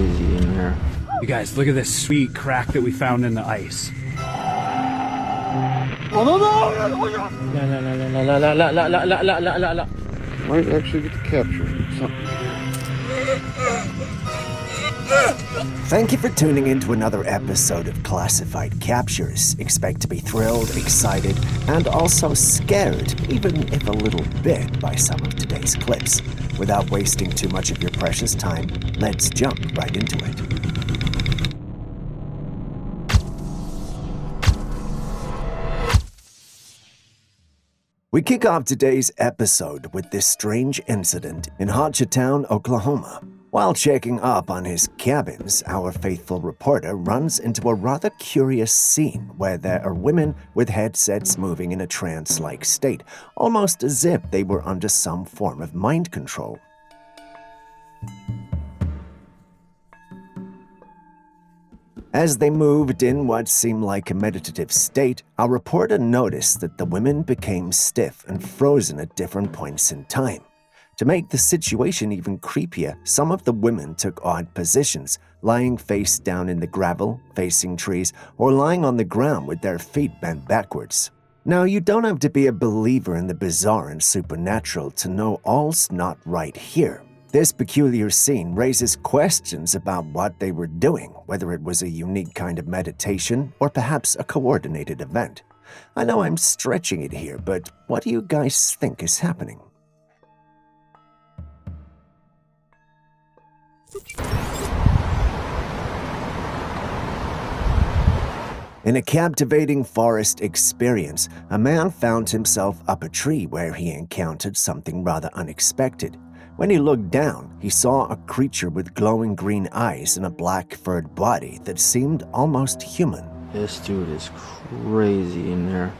crazy in there. You guys, look at this sweet crack that we found in the ice. Might actually get to capture something. Thank you for tuning in to another episode of Classified Captures. Expect to be thrilled, excited, and also scared, even if a little bit, by some of today's clips. Without wasting too much of your precious time, let's jump right into it. We kick off today's episode with this strange incident in Hochatown, Oklahoma. While checking up on his cabins, our faithful reporter runs into a rather curious scene where there are women with headsets moving in a trance-like state, almost as if they were under some form of mind control. As they moved in what seemed like a meditative state, our reporter noticed that the women became stiff and frozen at different points in time. To make the situation even creepier, some of the women took odd positions, lying face down in the gravel, facing trees, or lying on the ground with their feet bent backwards. Now, you don't have to be a believer in the bizarre and supernatural to know all's not right here. This peculiar scene raises questions about what they were doing, whether it was a unique kind of meditation or perhaps a coordinated event. I know I'm stretching it here, but what do you guys think is happening? In a captivating forest experience, a man found himself up a tree where he encountered something rather unexpected. When he looked down, he saw a creature with glowing green eyes and a black furred body that seemed almost human. This dude is crazy in there.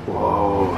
Whoa.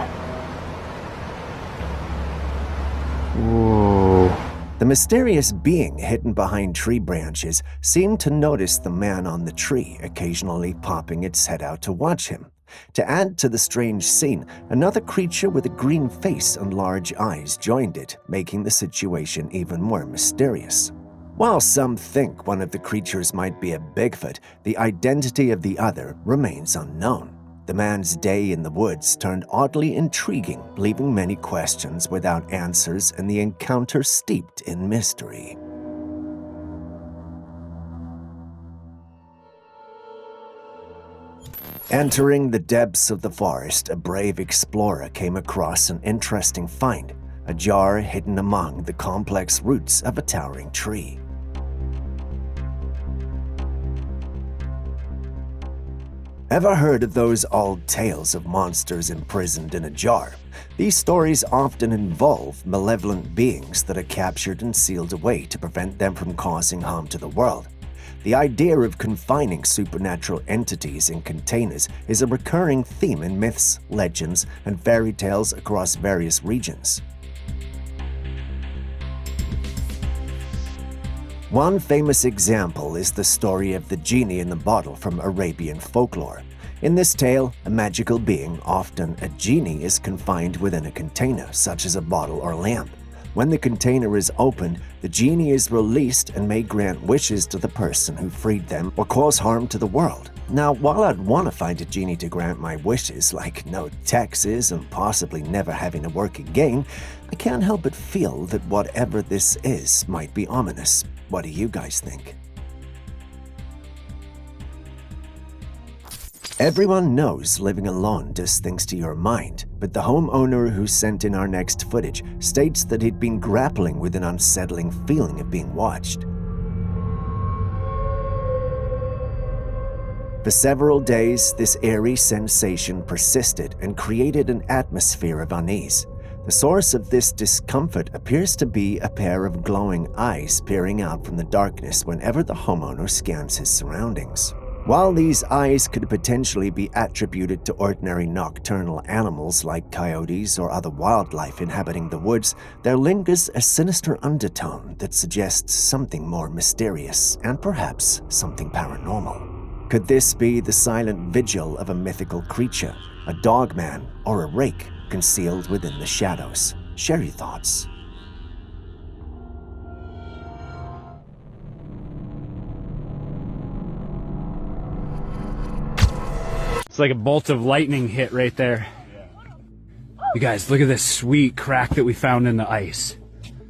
Whoa. The mysterious being hidden behind tree branches seemed to notice the man on the tree, occasionally popping its head out to watch him. To add to the strange scene, another creature with a green face and large eyes joined it, making the situation even more mysterious. While some think one of the creatures might be a Bigfoot, the identity of the other remains unknown. The man's day in the woods turned oddly intriguing, leaving many questions without answers and the encounter steeped in mystery. Entering the depths of the forest, a brave explorer came across an interesting find, a jar hidden among the complex roots of a towering tree. Ever heard of those old tales of monsters imprisoned in a jar? These stories often involve malevolent beings that are captured and sealed away to prevent them from causing harm to the world. The idea of confining supernatural entities in containers is a recurring theme in myths, legends, and fairy tales across various regions. One famous example is the story of the genie in the bottle from Arabian folklore. In this tale, a magical being, often a genie, is confined within a container, such as a bottle or lamp. When the container is opened, the genie is released and may grant wishes to the person who freed them or cause harm to the world. Now, while I'd want to find a genie to grant my wishes, like no taxes and possibly never having to work again, I can't help but feel that whatever this is might be ominous. What do you guys think? Everyone knows living alone does things to your mind, but the homeowner who sent in our next footage states that he'd been grappling with an unsettling feeling of being watched. For several days, this eerie sensation persisted and created an atmosphere of unease. The source of this discomfort appears to be a pair of glowing eyes peering out from the darkness whenever the homeowner scans his surroundings. While these eyes could potentially be attributed to ordinary nocturnal animals like coyotes or other wildlife inhabiting the woods, there lingers a sinister undertone that suggests something more mysterious and perhaps something paranormal. Could this be the silent vigil of a mythical creature, a dogman, or a rake? concealed within the shadows. Share your thoughts. It's like a bolt of lightning hit right there. You guys, look at this sweet crack that we found in the ice.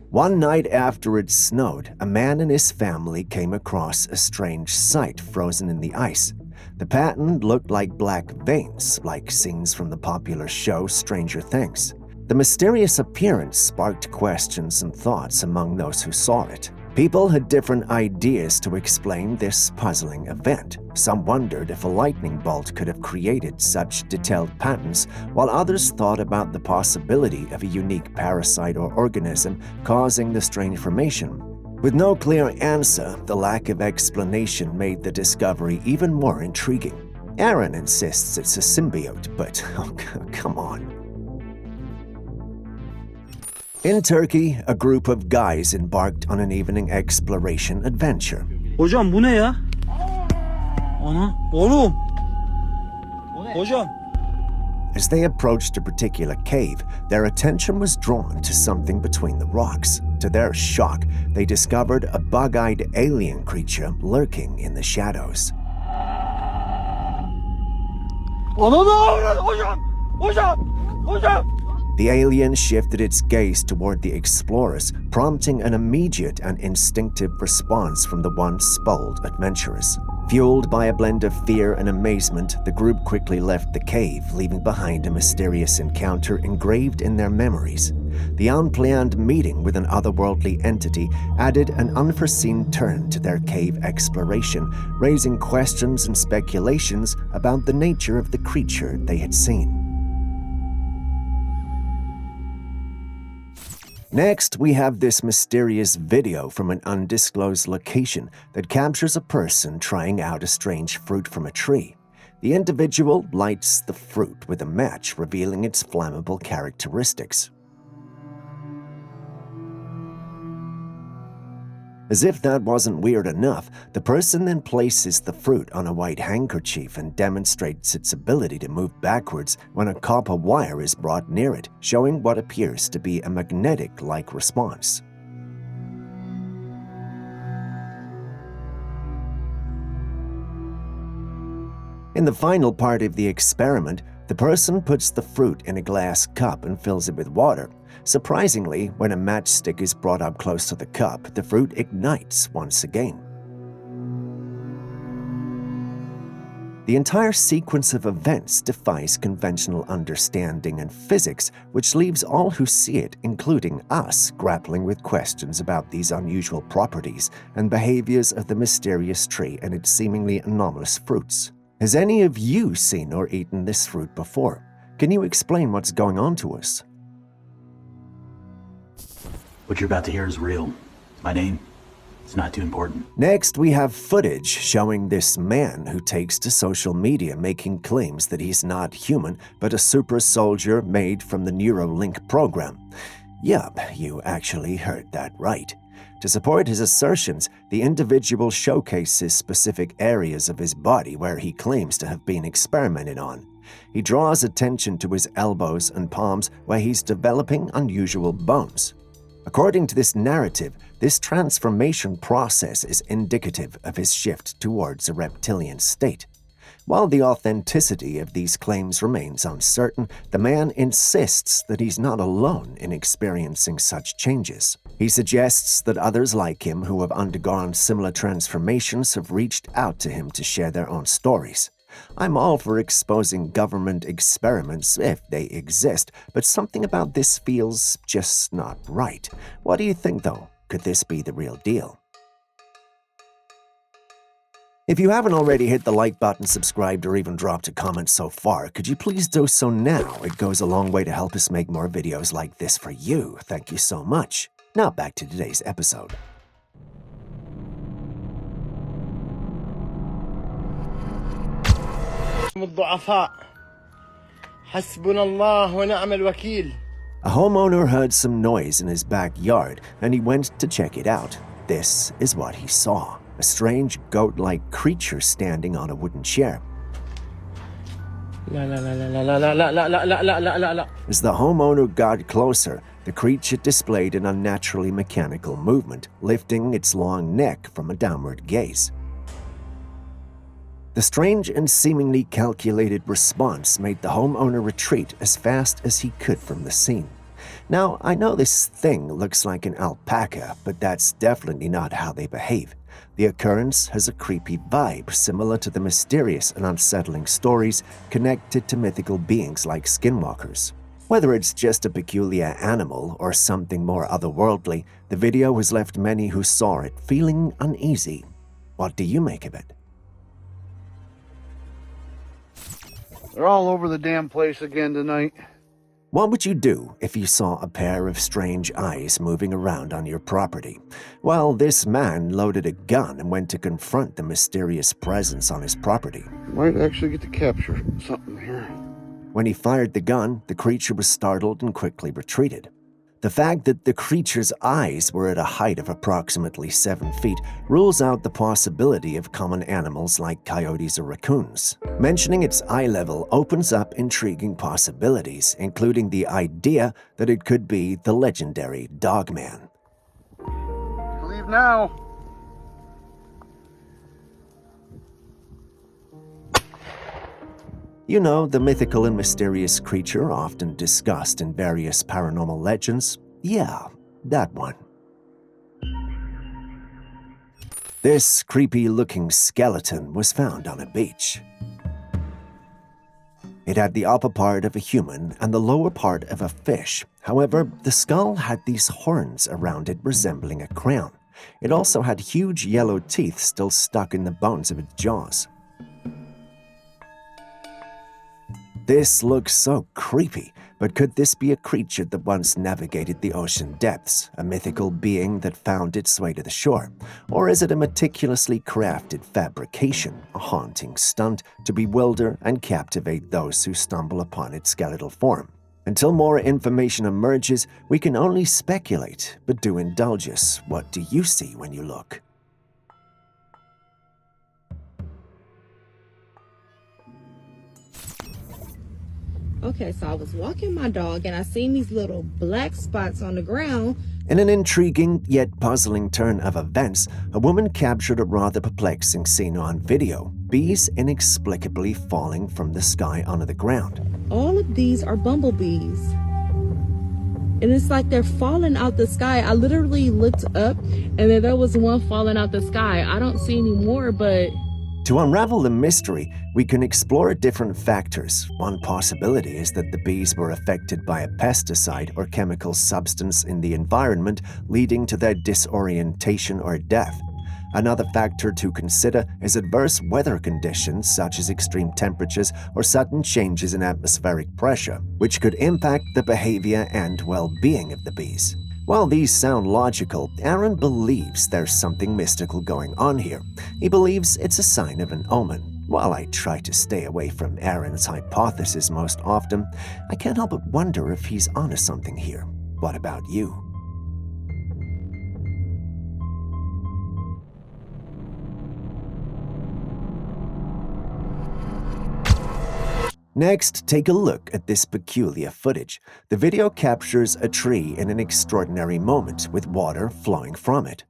One night after it snowed, a man and his family came across a strange sight frozen in the ice. The pattern looked like black veins, like scenes from the popular show Stranger Things. The mysterious appearance sparked questions and thoughts among those who saw it. People had different ideas to explain this puzzling event. Some wondered if a lightning bolt could have created such detailed patterns, while others thought about the possibility of a unique parasite or organism causing the strange formation. With no clear answer, the lack of explanation made the discovery even more intriguing. Aaron insists it's a symbiote, but come on. In Turkey, a group of guys embarked on an evening exploration adventure. Hocam bu ne ya? Ana, oğlum. Hocam. As they approached a particular cave, their attention was drawn to something between the rocks. To their shock, they discovered a bug-eyed alien creature lurking in the shadows. Hocam. The alien shifted its gaze toward the explorers, prompting an immediate and instinctive response from the once bold adventurers. Fueled by a blend of fear and amazement, the group quickly left the cave, leaving behind a mysterious encounter engraved in their memories. The unplanned meeting with an otherworldly entity added an unforeseen turn to their cave exploration, raising questions and speculations about the nature of the creature they had seen. Next, we have this mysterious video from an undisclosed location that captures a person trying out a strange fruit from a tree. The individual lights the fruit with a match, revealing its flammable characteristics. As if that wasn't weird enough, the person then places the fruit on a white handkerchief and demonstrates its ability to move backwards when a copper wire is brought near it, showing what appears to be a magnetic-like response. In the final part of the experiment, the person puts the fruit in a glass cup and fills it with water. Surprisingly, when a matchstick is brought up close to the cup, the fruit ignites once again. The entire sequence of events defies conventional understanding and physics, which leaves all who see it, including us, grappling with questions about these unusual properties and behaviors of the mysterious tree and its seemingly anomalous fruits. Has any of you seen or eaten this fruit before? Can you explain what's going on to us? What you're about to hear is real. My name, it's not too important. Next, we have footage showing this man who takes to social media making claims that he's not human, but a super soldier made from the Neuralink program. Yup, you actually heard that right. To support his assertions, the individual showcases specific areas of his body where he claims to have been experimented on. He draws attention to his elbows and palms where he's developing unusual bones. According to this narrative, this transformation process is indicative of his shift towards a reptilian state. While the authenticity of these claims remains uncertain, the man insists that he's not alone in experiencing such changes. He suggests that others like him who have undergone similar transformations have reached out to him to share their own stories. I'm all for exposing government experiments if they exist, but something about this feels just not right. What do you think, though? Could this be the real deal? If you haven't already hit the like button, subscribed, or even dropped a comment so far, could you please do so now? It goes a long way to help us make more videos like this for you. Thank you so much. Now back to today's episode. الضعفاء حسبنا الله ونعم الوكيل. A homeowner heard some noise in his backyard and he went to check it out. This is what he saw: a strange goat-like creature standing on a wooden chair. لا لا لا لا لا لا لا لا لا لا لا لا لا لا. As the homeowner got closer, the creature displayed an unnaturally mechanical movement, lifting its long neck from a downward gaze. The strange and seemingly calculated response made the homeowner retreat as fast as he could from the scene. Now, I know this thing looks like an alpaca, but that's definitely not how they behave. The occurrence has a creepy vibe similar to the mysterious and unsettling stories connected to mythical beings like skinwalkers. Whether it's just a peculiar animal or something more otherworldly, the video has left many who saw it feeling uneasy. What do you make of it? They're all over the damn place again tonight. What would you do if you saw a pair of strange eyes moving around on your property? Well, this man loaded a gun and went to confront the mysterious presence on his property. Might actually get to capture something here. When he fired the gun, the creature was startled and quickly retreated. The fact that the creature's eyes were at a height of approximately 7 feet rules out the possibility of common animals like coyotes or raccoons. Mentioning its eye level opens up intriguing possibilities, including the idea that it could be the legendary Dogman. Leave now. You know, the mythical and mysterious creature often discussed in various paranormal legends? Yeah, that one. This creepy-looking skeleton was found on a beach. It had the upper part of a human and the lower part of a fish. However, the skull had these horns around it resembling a crown. It also had huge yellow teeth still stuck in the bones of its jaws. This looks so creepy, but could this be a creature that once navigated the ocean depths, a mythical being that found its way to the shore? Or is it a meticulously crafted fabrication, a haunting stunt to bewilder and captivate those who stumble upon its skeletal form? Until more information emerges, we can only speculate, but do indulge us. What do you see when you look? Okay, so I was walking my dog and I seen these little black spots on the ground. In an intriguing yet puzzling turn of events, a woman captured a rather perplexing scene on video. Bees inexplicably falling from the sky onto the ground. All of these are bumblebees. And it's like they're falling out the sky. I literally looked up and then there was one falling out the sky. I don't see any more, but... To unravel the mystery, we can explore different factors. One possibility is that the bees were affected by a pesticide or chemical substance in the environment, leading to their disorientation or death. Another factor to consider is adverse weather conditions such as extreme temperatures or sudden changes in atmospheric pressure, which could impact the behavior and well-being of the bees. While these sound logical, Aaron believes there's something mystical going on here. He believes it's a sign of an omen. While I try to stay away from Aaron's hypothesis most often, I can't help but wonder if he's onto something here. What about you? Next, take a look at this peculiar footage. The video captures a tree in an extraordinary moment with water flowing from it.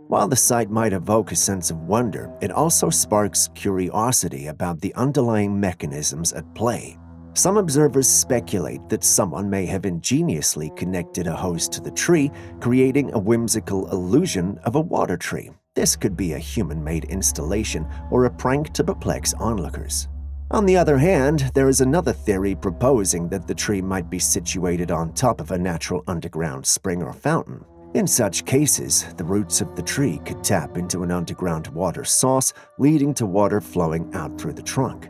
While the sight might evoke a sense of wonder, it also sparks curiosity about the underlying mechanisms at play. Some observers speculate that someone may have ingeniously connected a hose to the tree, creating a whimsical illusion of a water tree. This could be a human-made installation or a prank to perplex onlookers. On the other hand, there is another theory proposing that the tree might be situated on top of a natural underground spring or fountain. In such cases, the roots of the tree could tap into an underground water source, leading to water flowing out through the trunk.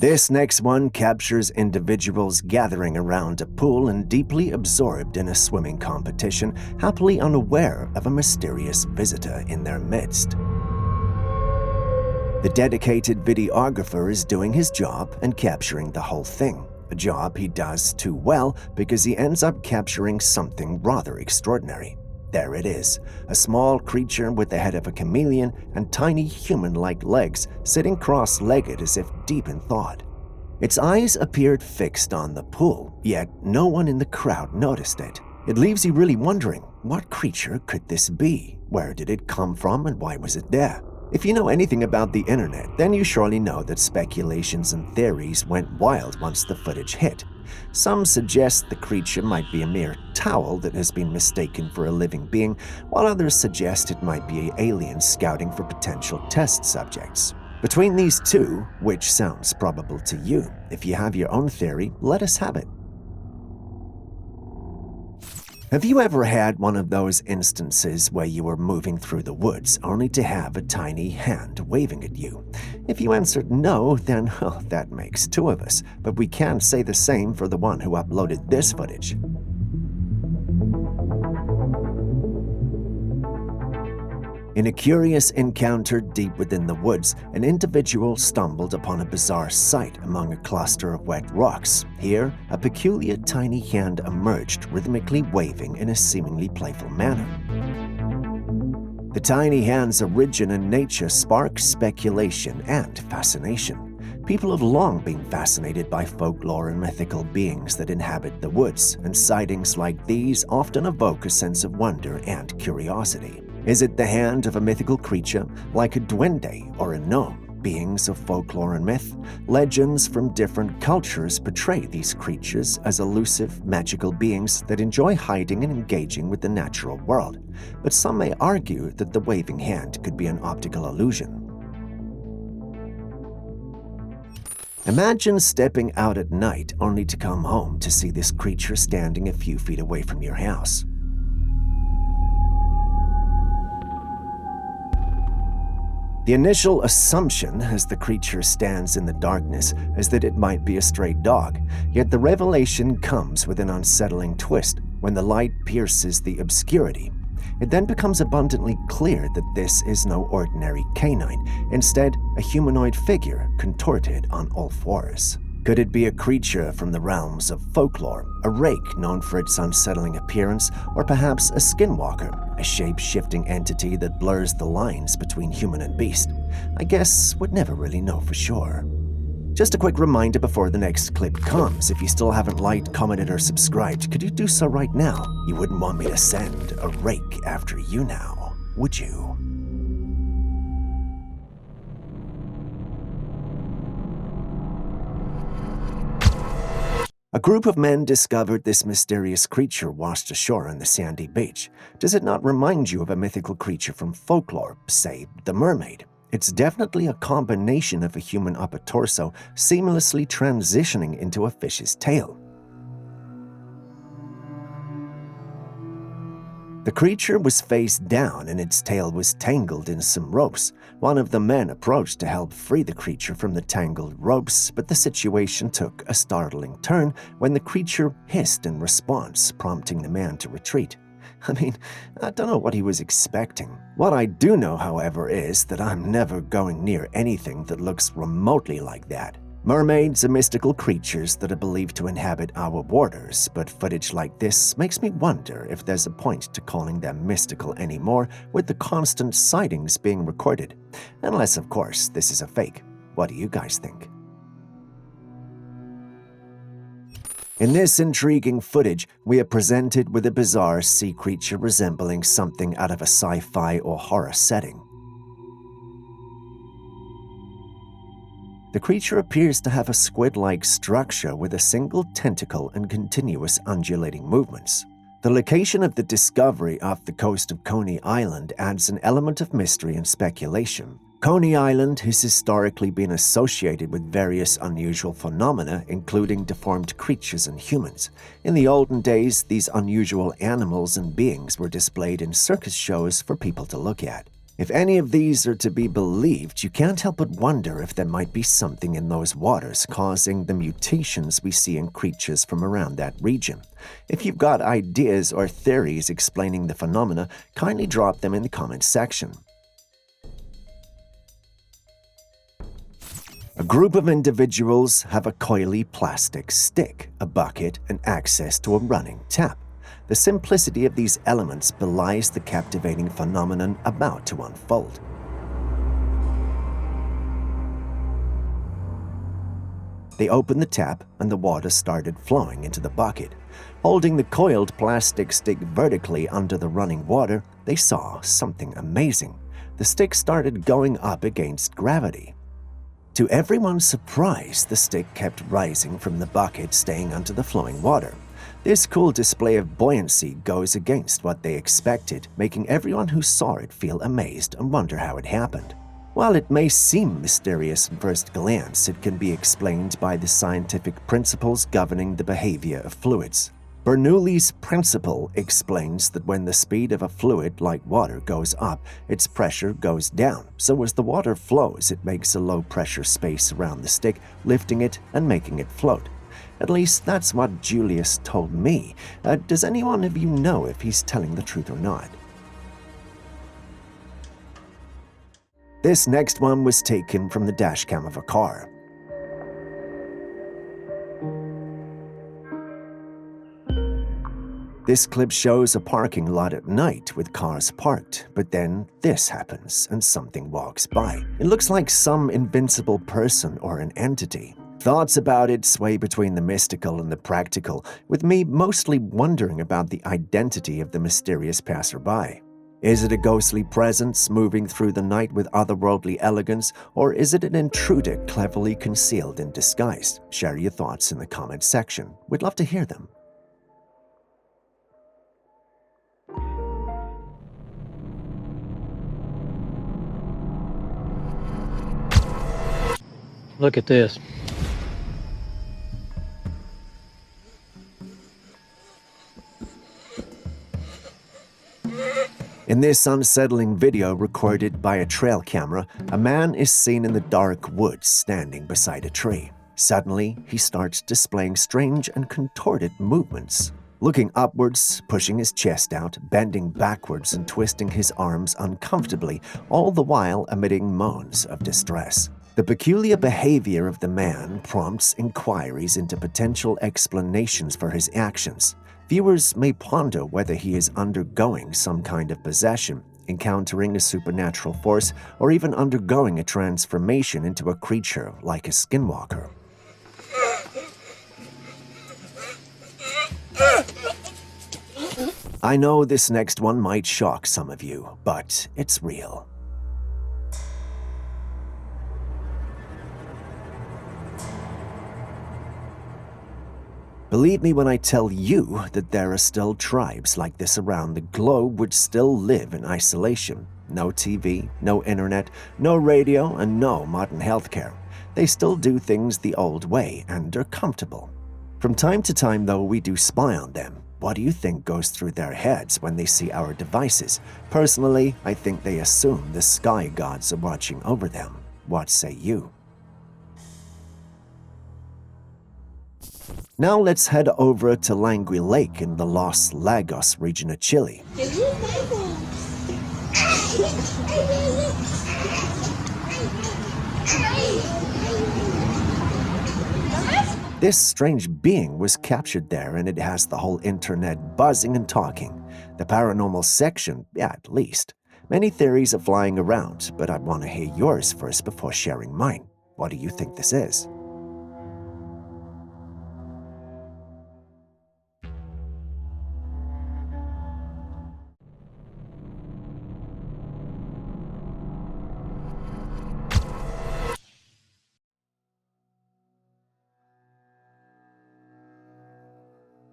This next one captures individuals gathering around a pool and deeply absorbed in a swimming competition, happily unaware of a mysterious visitor in their midst. The dedicated videographer is doing his job and capturing the whole thing. a job he does too well because he ends up capturing something rather extraordinary. There it is, a small creature with the head of a chameleon and tiny human-like legs sitting cross-legged as if deep in thought. Its eyes appeared fixed on the pool, yet no one in the crowd noticed it. It leaves you really wondering, what creature could this be? Where did it come from and why was it there? If you know anything about the internet, then you surely know that speculations and theories went wild once the footage hit. Some suggest the creature might be a mere towel that has been mistaken for a living being, while others suggest it might be aliens scouting for potential test subjects. Between these two, which sounds probable to you? If you have your own theory, let us have it. Have you ever had one of those instances where you were moving through the woods only to have a tiny hand waving at you? If you answered no, then that makes two of us, but we can't say the same for the one who uploaded this footage. In a curious encounter deep within the woods, an individual stumbled upon a bizarre sight among a cluster of wet rocks. Here, a peculiar tiny hand emerged, rhythmically waving in a seemingly playful manner. The tiny hand's origin and nature sparked speculation and fascination. People have long been fascinated by folklore and mythical beings that inhabit the woods, and sightings like these often evoke a sense of wonder and curiosity. Is it the hand of a mythical creature, like a duende or a gnome? Beings of folklore and myth? Legends from different cultures portray these creatures as elusive, magical beings that enjoy hiding and engaging with the natural world. But some may argue that the waving hand could be an optical illusion. Imagine stepping out at night only to come home to see this creature standing a few feet away from your house. The initial assumption as the creature stands in the darkness is that it might be a stray dog, yet the revelation comes with an unsettling twist when the light pierces the obscurity. It then becomes abundantly clear that this is no ordinary canine, instead a humanoid figure contorted on all fours. Could it be a creature from the realms of folklore, a rake known for its unsettling appearance, or perhaps a skinwalker, a shape-shifting entity that blurs the lines between human and beast? I guess we'd never really know for sure. Just a quick reminder before the next clip comes, if you still haven't liked, commented, or subscribed, could you do so right now? You wouldn't want me to send a rake after you now, would you? A group of men discovered this mysterious creature washed ashore on the sandy beach. Does it not remind you of a mythical creature from folklore, say the mermaid? It's definitely a combination of a human upper torso seamlessly transitioning into a fish's tail. The creature was face down and its tail was tangled in some ropes. One of the men approached to help free the creature from the tangled ropes, but the situation took a startling turn when the creature hissed in response, prompting the man to retreat. I don't know what he was expecting. What I do know, however, is that I'm never going near anything that looks remotely like that. Mermaids are mystical creatures that are believed to inhabit our waters, but footage like this makes me wonder if there's a point to calling them mystical anymore with the constant sightings being recorded. Unless, of course, this is a fake. What do you guys think? In this intriguing footage, we are presented with a bizarre sea creature resembling something out of a sci-fi or horror setting. The creature appears to have a squid-like structure with a single tentacle and continuous undulating movements. The location of the discovery off the coast of Coney Island adds an element of mystery and speculation. Coney Island has historically been associated with various unusual phenomena, including deformed creatures and humans. In the olden days, these unusual animals and beings were displayed in circus shows for people to look at. If any of these are to be believed, you can't help but wonder if there might be something in those waters causing the mutations we see in creatures from around that region. If you've got ideas or theories explaining the phenomena, kindly drop them in the comments section. A group of individuals have a coily plastic stick, a bucket, and access to a running tap. The simplicity of these elements belies the captivating phenomenon about to unfold. They opened the tap and the water started flowing into the bucket. Holding the coiled plastic stick vertically under the running water, they saw something amazing. The stick started going up against gravity. To everyone's surprise, the stick kept rising from the bucket, staying under the flowing water. This cool display of buoyancy goes against what they expected, making everyone who saw it feel amazed and wonder how it happened. While it may seem mysterious at first glance, it can be explained by the scientific principles governing the behavior of fluids. Bernoulli's principle explains that when the speed of a fluid like water goes up, its pressure goes down. So as the water flows, it makes a low-pressure space around the stick, lifting it and making it float. At least that's what Julius told me. Does anyone of you know if he's telling the truth or not? This next one was taken from the dashcam of a car. This clip shows a parking lot at night with cars parked, but then this happens and something walks by. It looks like some invincible person or an entity. Thoughts about it sway between the mystical and the practical, with me mostly wondering about the identity of the mysterious passerby. Is it a ghostly presence moving through the night with otherworldly elegance, or is it an intruder cleverly concealed in disguise? Share your thoughts in the comments section. We'd love to hear them. Look at this. In this unsettling video recorded by a trail camera, a man is seen in the dark woods standing beside a tree. Suddenly, he starts displaying strange and contorted movements. Looking upwards, pushing his chest out, bending backwards and twisting his arms uncomfortably, all the while emitting moans of distress. The peculiar behavior of the man prompts inquiries into potential explanations for his actions. Viewers may ponder whether he is undergoing some kind of possession, encountering a supernatural force, or even undergoing a transformation into a creature like a skinwalker. I know this next one might shock some of you, but it's real. Believe me when I tell you that there are still tribes like this around the globe which still live in isolation. No TV, no internet, no radio, and no modern healthcare. They still do things the old way and are comfortable. From time to time, though, we do spy on them. What do you think goes through their heads when they see our devices? Personally, I think they assume the sky gods are watching over them. What say you? Now let's head over to Languy Lake in the Los Lagos region of Chile. This strange being was captured there, and it has the whole internet buzzing and talking. The paranormal section, at least. Many theories are flying around, but I want to hear yours first before sharing mine. What do you think this is?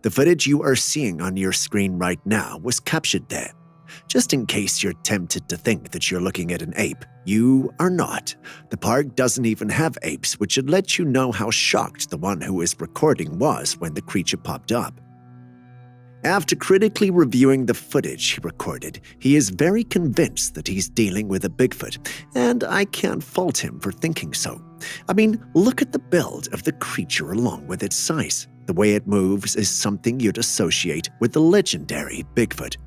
The footage you are seeing on your screen right now was captured there. Just in case you're tempted to think that you're looking at an ape, you are not. The park doesn't even have apes, which should let you know how shocked the one who is recording was when the creature popped up. After critically reviewing the footage he recorded, he is very convinced that he's dealing with a Bigfoot, and I can't fault him for thinking so. I mean, look at the build of the creature along with its size. The way it moves is something you'd associate with the legendary Bigfoot.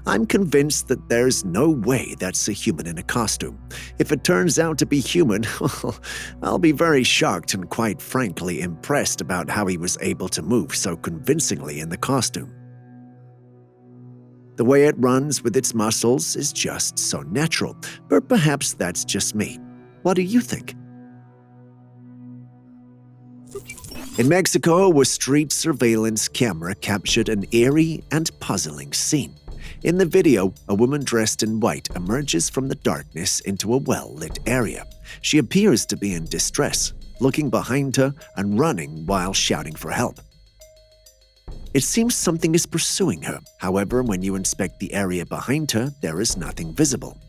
I'm convinced that there's no way that's a human in a costume. If it turns out to be human, well, I'll be very shocked and quite frankly impressed about how he was able to move so convincingly in the costume. The way it runs with its muscles is just so natural, but perhaps that's just me. What do you think? In Mexico, a street surveillance camera captured an eerie and puzzling scene. In the video, a woman dressed in white emerges from the darkness into a well-lit area. She appears to be in distress, looking behind her and running while shouting for help. It seems something is pursuing her. However, when you inspect the area behind her, there is nothing visible.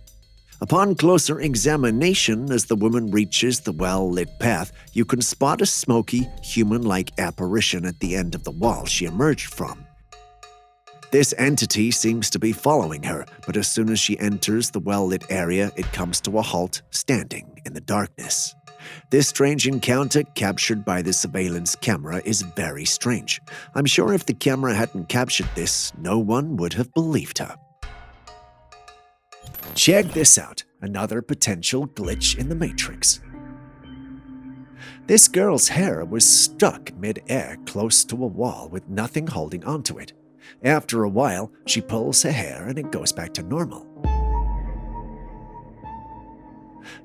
Upon closer examination, as the woman reaches the well-lit path, you can spot a smoky, human-like apparition at the end of the wall she emerged from. This entity seems to be following her, but as soon as she enters the well-lit area, it comes to a halt, standing in the darkness. This strange encounter captured by the surveillance camera is very strange. I'm sure if the camera hadn't captured this, no one would have believed her. Check this out, another potential glitch in the Matrix. This girl's hair was stuck mid-air close to a wall with nothing holding onto it. After a while, she pulls her hair and it goes back to normal.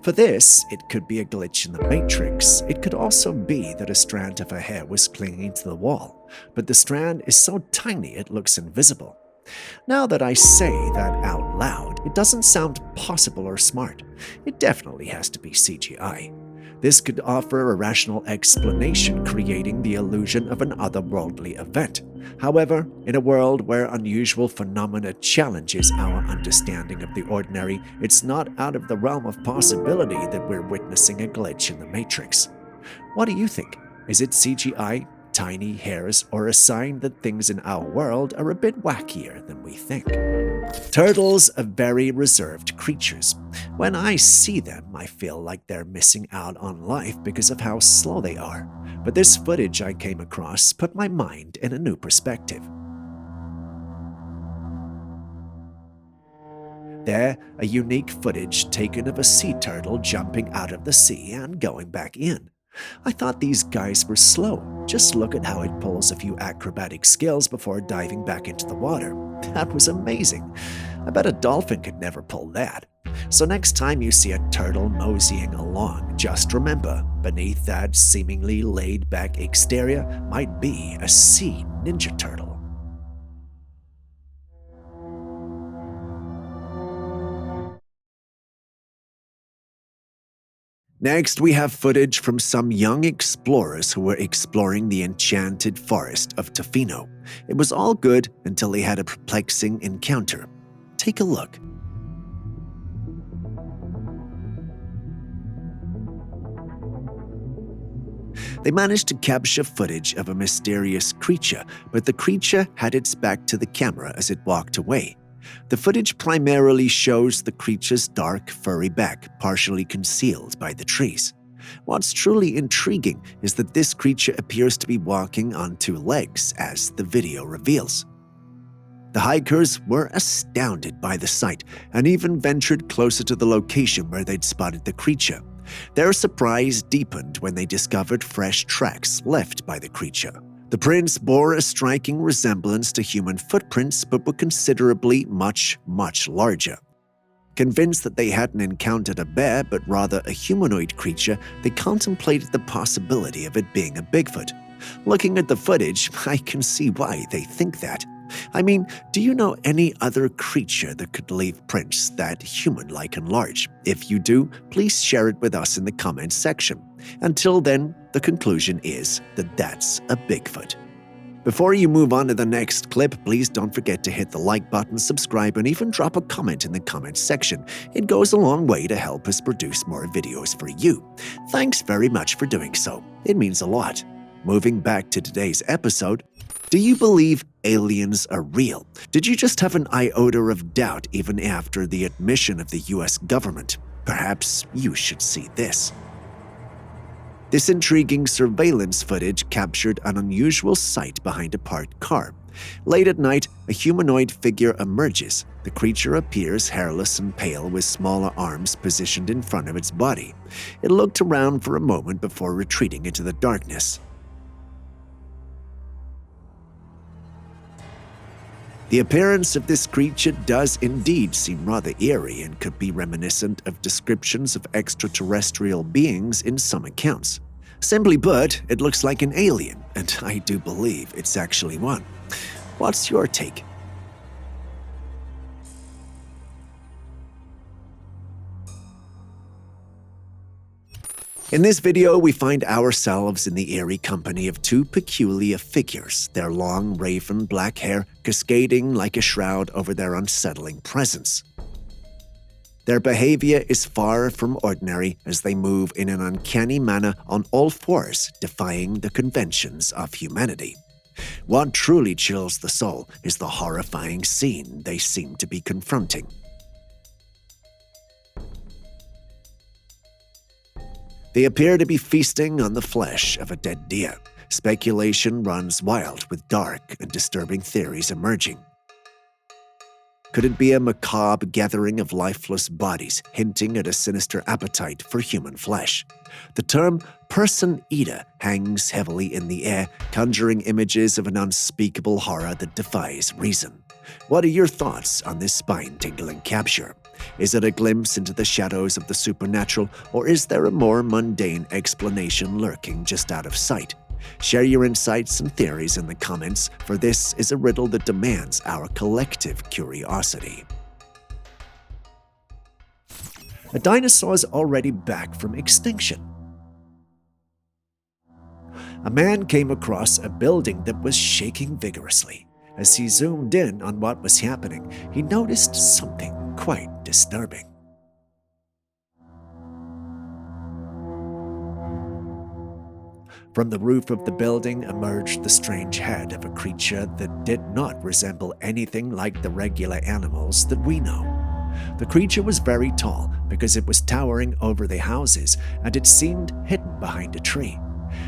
For this, it could be a glitch in the Matrix. It could also be that a strand of her hair was clinging to the wall, but the strand is so tiny it looks invisible. Now that I say that out loud, it doesn't sound possible or smart. It definitely has to be CGI. This could offer a rational explanation, creating the illusion of an otherworldly event. However, in a world where unusual phenomena challenges our understanding of the ordinary, it's not out of the realm of possibility that we're witnessing a glitch in the Matrix. What do you think? Is it CGI, tiny hairs, or a sign that things in our world are a bit wackier than we think? Turtles are very reserved creatures. When I see them, I feel like they're missing out on life because of how slow they are. But this footage I came across put my mind in a new perspective. There, a unique footage taken of a sea turtle jumping out of the sea and going back in. I thought these guys were slow. Just look at how it pulls a few acrobatic skills before diving back into the water. That was amazing. I bet a dolphin could never pull that. So next time you see a turtle moseying along, just remember, beneath that seemingly laid-back exterior might be a sea ninja turtle. Next, we have footage from some young explorers who were exploring the enchanted forest of Tofino. It was all good until they had a perplexing encounter. Take a look. They managed to capture footage of a mysterious creature, but the creature had its back to the camera as it walked away. The footage primarily shows the creature's dark, furry back, partially concealed by the trees. What's truly intriguing is that this creature appears to be walking on two legs, as the video reveals. The hikers were astounded by the sight and even ventured closer to the location where they'd spotted the creature. Their surprise deepened when they discovered fresh tracks left by the creature. The prints bore a striking resemblance to human footprints but were considerably much larger. Convinced that they hadn't encountered a bear but rather a humanoid creature, they contemplated the possibility of it being a Bigfoot. Looking at the footage, I can see why they think that. I mean, do you know any other creature that could leave prints that human-like and large? If you do, please share it with us in the comments section. Until then, the conclusion is that that's a Bigfoot. Before you move on to the next clip, please don't forget to hit the like button, subscribe, and even drop a comment in the comments section. It goes a long way to help us produce more videos for you. Thanks very much for doing so. It means a lot. Moving back to today's episode, do you believe aliens are real? Did you just have an iota of doubt even after the admission of the US government? Perhaps you should see this. This intriguing surveillance footage captured an unusual sight behind a parked car. Late at night, a humanoid figure emerges. The creature appears hairless and pale with smaller arms positioned in front of its body. It looked around for a moment before retreating into the darkness. The appearance of this creature does indeed seem rather eerie and could be reminiscent of descriptions of extraterrestrial beings in some accounts. Simply put, it looks like an alien, and I do believe it's actually one. What's your take? In this video, we find ourselves in the eerie company of two peculiar figures, their long raven black hair cascading like a shroud over their unsettling presence. Their behavior is far from ordinary as they move in an uncanny manner on all fours, defying the conventions of humanity. What truly chills the soul is the horrifying scene they seem to be confronting. They appear to be feasting on the flesh of a dead deer. Speculation runs wild with dark and disturbing theories emerging. Could it be a macabre gathering of lifeless bodies hinting at a sinister appetite for human flesh? The term person eater hangs heavily in the air, conjuring images of an unspeakable horror that defies reason. What are your thoughts on this spine-tingling capture? Is it a glimpse into the shadows of the supernatural, or is there a more mundane explanation lurking just out of sight? Share your insights and theories in the comments, for this is a riddle that demands our collective curiosity. A dinosaur's already back from extinction. A man came across a building that was shaking vigorously. As he zoomed in on what was happening, he noticed something quite disturbing. From the roof of the building emerged the strange head of a creature that did not resemble anything like the regular animals that we know. The creature was very tall because it was towering over the houses, and it seemed hidden behind a tree.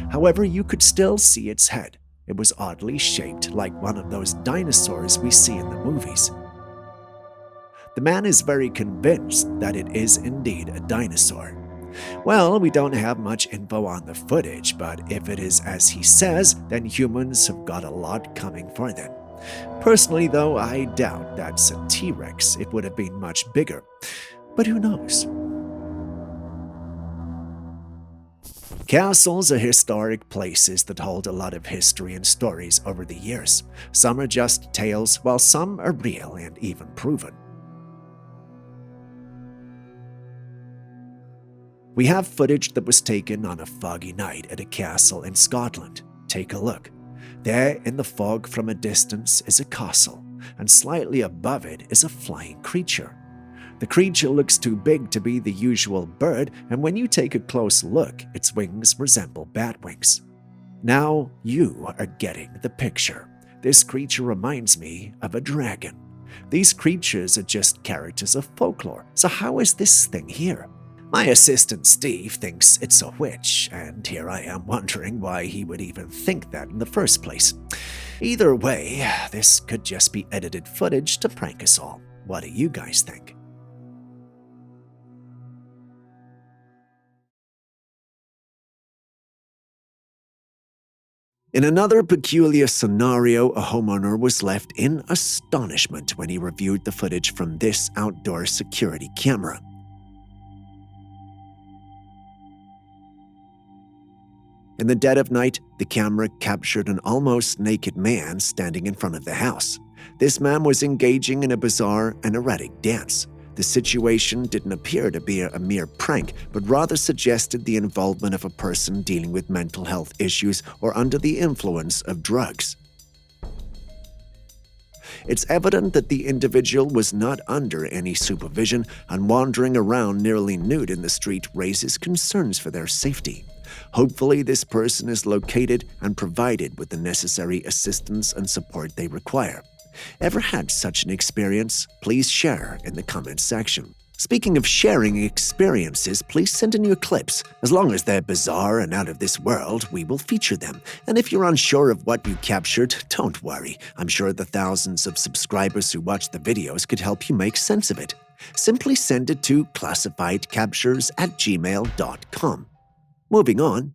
However, you could still see its head. It was oddly shaped like one of those dinosaurs we see in the movies. The man is very convinced that it is indeed a dinosaur. Well, we don't have much info on the footage, but if it is as he says, then humans have got a lot coming for them. Personally, though, I doubt that's a T-Rex. It would have been much bigger. But who knows? Castles are historic places that hold a lot of history and stories over the years. Some are just tales, while some are real and even proven. We have footage that was taken on a foggy night at a castle in Scotland. Take a look. There in the fog from a distance is a castle, and slightly above it is a flying creature. The creature looks too big to be the usual bird, and when you take a close look, its wings resemble bat wings. Now you are getting the picture. This creature reminds me of a dragon. These creatures are just characters of folklore, so how is this thing here? My assistant Steve thinks it's a witch, and here I am wondering why he would even think that in the first place. Either way, this could just be edited footage to prank us all. What do you guys think? In another peculiar scenario, a homeowner was left in astonishment when he reviewed the footage from this outdoor security camera. In the dead of night, the camera captured an almost naked man standing in front of the house. This man was engaging in a bizarre and erratic dance. The situation didn't appear to be a mere prank, but rather suggested the involvement of a person dealing with mental health issues or under the influence of drugs. It's evident that the individual was not under any supervision, and wandering around nearly nude in the street raises concerns for their safety. Hopefully, this person is located and provided with the necessary assistance and support they require. Ever had such an experience? Please share in the comments section. Speaking of sharing experiences, please send in your clips. As long as they're bizarre and out of this world, we will feature them. And if you're unsure of what you captured, don't worry. I'm sure the thousands of subscribers who watch the videos could help you make sense of it. Simply send it to classifiedcaptures@gmail.com. Moving on.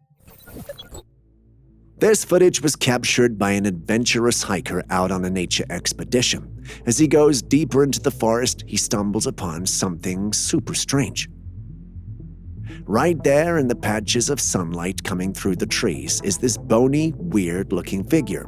This footage was captured by an adventurous hiker out on a nature expedition. As he goes deeper into the forest, he stumbles upon something super strange. Right there in the patches of sunlight coming through the trees is this bony, weird-looking figure.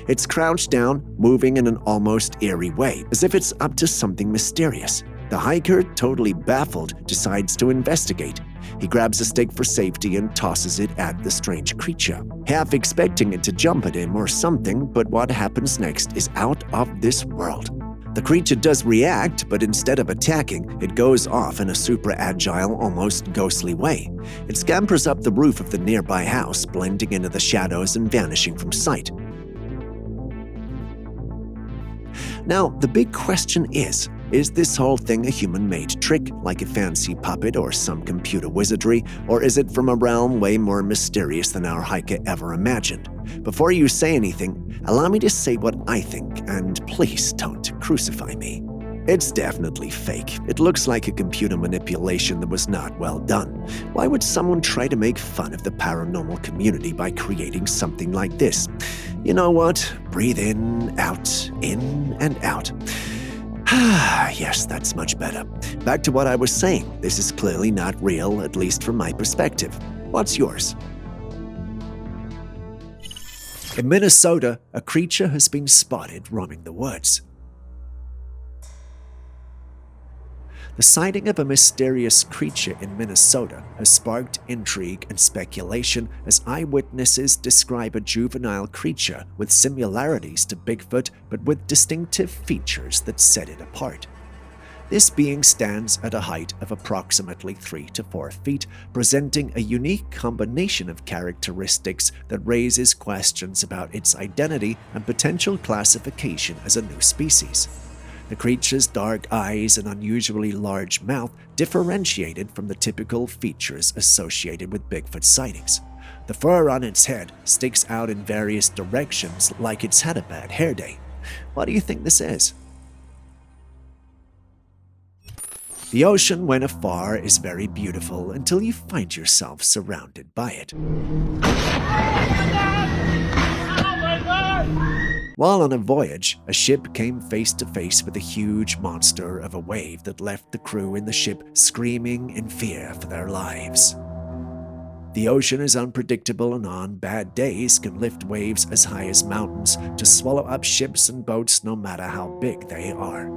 It's crouched down, moving in an almost eerie way, as if it's up to something mysterious. The hiker, totally baffled, decides to investigate. He grabs a stick for safety and tosses it at the strange creature, half expecting it to jump at him or something, but what happens next is out of this world. The creature does react, but instead of attacking, it goes off in a super agile, almost ghostly way. It scampers up the roof of the nearby house, blending into the shadows and vanishing from sight. Now, the big question is this whole thing a human-made trick, like a fancy puppet or some computer wizardry, or is it from a realm way more mysterious than our hiker ever imagined? Before you say anything, allow me to say what I think, and please don't crucify me. It's definitely fake. It looks like a computer manipulation that was not well done. Why would someone try to make fun of the paranormal community by creating something like this? You know what? Breathe in and out. Yes, that's much better. Back to what I was saying. This is clearly not real, at least from my perspective. What's yours? In Minnesota, a creature has been spotted roaming the woods. The sighting of a mysterious creature in Minnesota has sparked intrigue and speculation as eyewitnesses describe a juvenile creature with similarities to Bigfoot but with distinctive features that set it apart. This being stands at a height of approximately 3 to 4 feet, presenting a unique combination of characteristics that raises questions about its identity and potential classification as a new species. The creature's dark eyes and unusually large mouth differentiated from the typical features associated with Bigfoot sightings. The fur on its head sticks out in various directions like it's had a bad hair day. What do you think this is? The ocean when afar is very beautiful until you find yourself surrounded by it. While on a voyage, a ship came face to face with a huge monster of a wave that left the crew in the ship screaming in fear for their lives. The ocean is unpredictable and on bad days can lift waves as high as mountains to swallow up ships and boats no matter how big they are.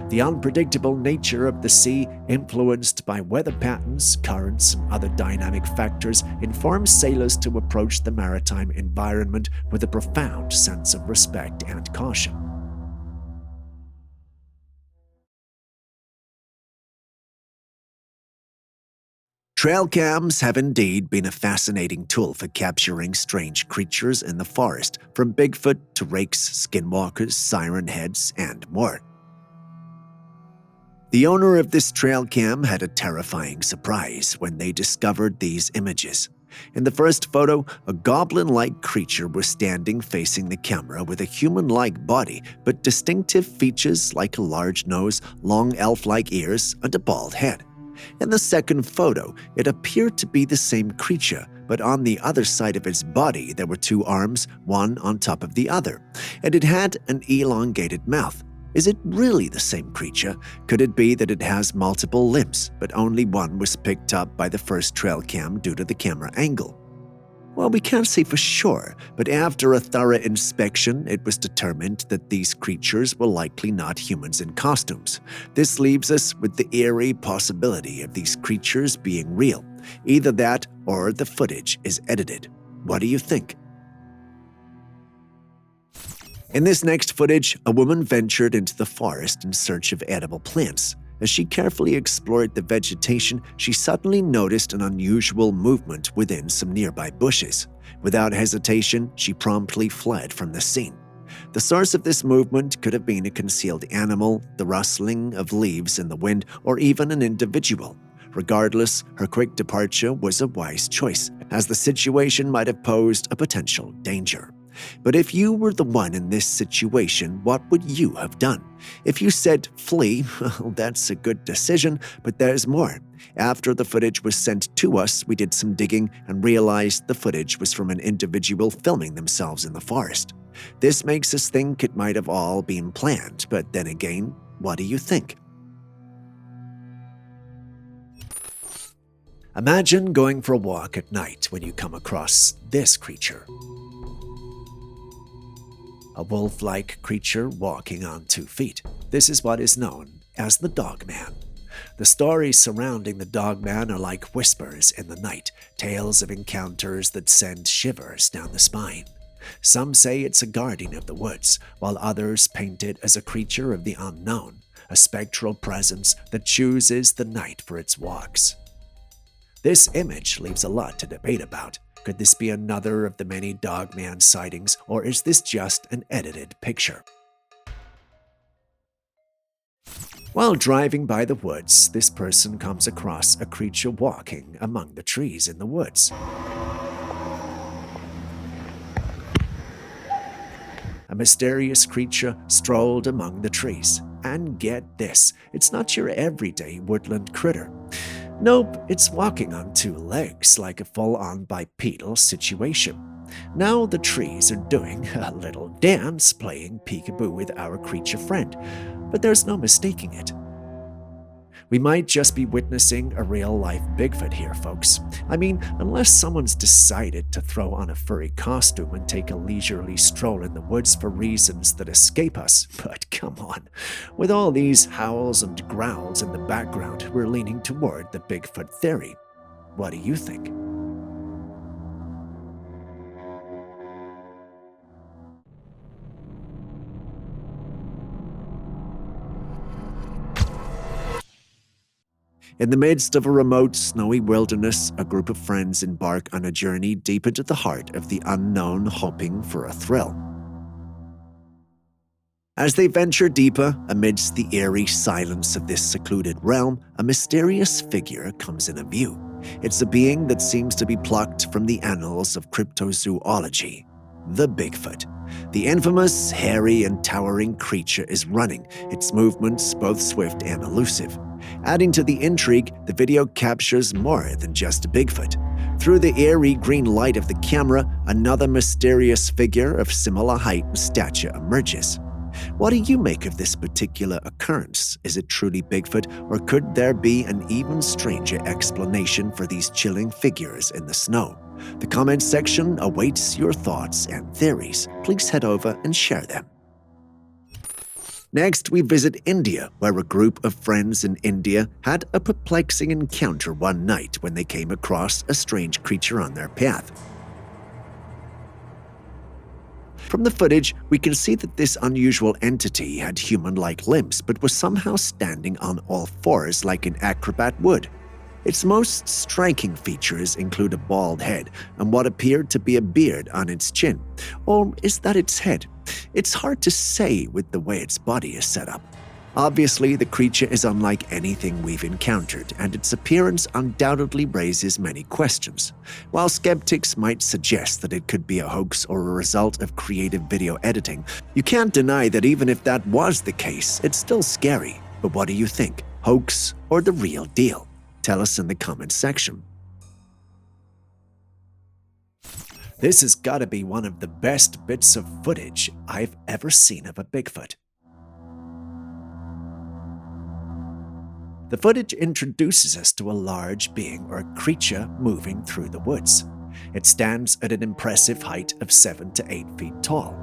The unpredictable nature of the sea, influenced by weather patterns, currents, and other dynamic factors, informs sailors to approach the maritime environment with a profound sense of respect and caution. Trailcams have indeed been a fascinating tool for capturing strange creatures in the forest, from Bigfoot to rakes, skinwalkers, siren heads, and more. The owner of this Trailcam had a terrifying surprise when they discovered these images. In the first photo, a goblin-like creature was standing facing the camera with a human-like body, but distinctive features like a large nose, long elf-like ears, and a bald head. In the second photo, it appeared to be the same creature, but on the other side of its body there were 2 arms, one on top of the other, and it had an elongated mouth. Is it really the same creature? Could it be that it has multiple limbs, but only one was picked up by the first Trailcam due to the camera angle? Well, we can't say for sure, but after a thorough inspection, it was determined that these creatures were likely not humans in costumes. This leaves us with the eerie possibility of these creatures being real. Either that or the footage is edited. What do you think? In this next footage, a woman ventured into the forest in search of edible plants. As she carefully explored the vegetation, she suddenly noticed an unusual movement within some nearby bushes. Without hesitation, she promptly fled from the scene. The source of this movement could have been a concealed animal, the rustling of leaves in the wind, or even an individual. Regardless, her quick departure was a wise choice, as the situation might have posed a potential danger. But if you were the one in this situation, what would you have done? If you said flee, well, that's a good decision, but there's more. After the footage was sent to us, we did some digging and realized the footage was from an individual filming themselves in the forest. This makes us think it might have all been planned, but then again, what do you think? Imagine going for a walk at night when you come across this creature. A wolf-like creature walking on 2 feet. This is what is known as the Dogman. The stories surrounding the Dogman are like whispers in the night, tales of encounters that send shivers down the spine. Some say it's a guardian of the woods, while others paint it as a creature of the unknown, a spectral presence that chooses the night for its walks. This image leaves a lot to debate about. Could this be another of the many Dogman sightings, or is this just an edited picture? While driving by the woods, this person comes across a creature walking among the trees in the woods. A mysterious creature strolled among the trees. And get this, it's not your everyday woodland critter. Nope, it's walking on 2 legs like a full-on bipedal situation. Now the trees are doing a little dance, playing peekaboo with our creature friend, but there's no mistaking it. We might just be witnessing a real-life Bigfoot here, folks. I mean, unless someone's decided to throw on a furry costume and take a leisurely stroll in the woods for reasons that escape us. But come on, with all these howls and growls in the background, we're leaning toward the Bigfoot theory. What do you think? In the midst of a remote, snowy wilderness, a group of friends embark on a journey deep into the heart of the unknown, hoping for a thrill. As they venture deeper, amidst the eerie silence of this secluded realm, a mysterious figure comes into view. It's a being that seems to be plucked from the annals of cryptozoology, the Bigfoot. The infamous, hairy, and towering creature is running, its movements both swift and elusive. Adding to the intrigue, the video captures more than just a Bigfoot. Through the eerie green light of the camera, another mysterious figure of similar height and stature emerges. What do you make of this particular occurrence? Is it truly Bigfoot, or could there be an even stranger explanation for these chilling figures in the snow? The comment section awaits your thoughts and theories. Please head over and share them. Next, we visit India, where a group of friends in India had a perplexing encounter one night when they came across a strange creature on their path. From the footage, we can see that this unusual entity had human-like limbs, but was somehow standing on all fours like an acrobat would. Its most striking features include a bald head and what appeared to be a beard on its chin. Or is that its head? It's hard to say with the way its body is set up. Obviously, the creature is unlike anything we've encountered, and its appearance undoubtedly raises many questions. While skeptics might suggest that it could be a hoax or a result of creative video editing, you can't deny that even if that was the case, it's still scary. But what do you think? Hoax or the real deal? Tell us in the comments section. This has got to be one of the best bits of footage I've ever seen of a Bigfoot. The footage introduces us to a large being or creature moving through the woods. It stands at an impressive height of 7 to 8 feet tall.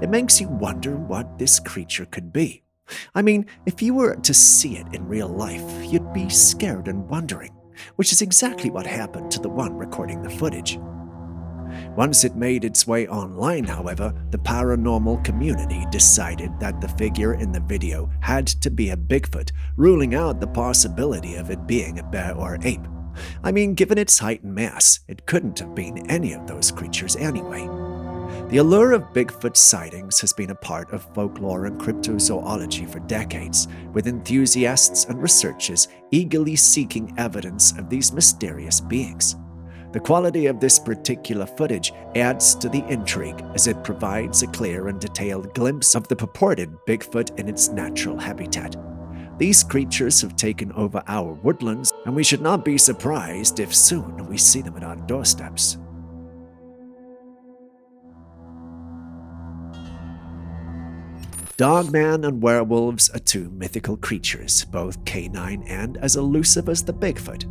It makes you wonder what this creature could be. I mean, if you were to see it in real life, you'd be scared and wondering, which is exactly what happened to the one recording the footage. Once it made its way online, however, the paranormal community decided that the figure in the video had to be a Bigfoot, ruling out the possibility of it being a bear or ape. I mean, given its height and mass, it couldn't have been any of those creatures anyway. The allure of Bigfoot sightings has been a part of folklore and cryptozoology for decades, with enthusiasts and researchers eagerly seeking evidence of these mysterious beings. The quality of this particular footage adds to the intrigue as it provides a clear and detailed glimpse of the purported Bigfoot in its natural habitat. These creatures have taken over our woodlands, and we should not be surprised if soon we see them at our doorsteps. Dogman and werewolves are two mythical creatures, both canine and as elusive as the Bigfoot.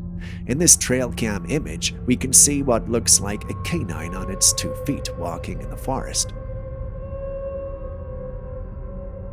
In this Trailcam image, we can see what looks like a canine on its 2 feet walking in the forest.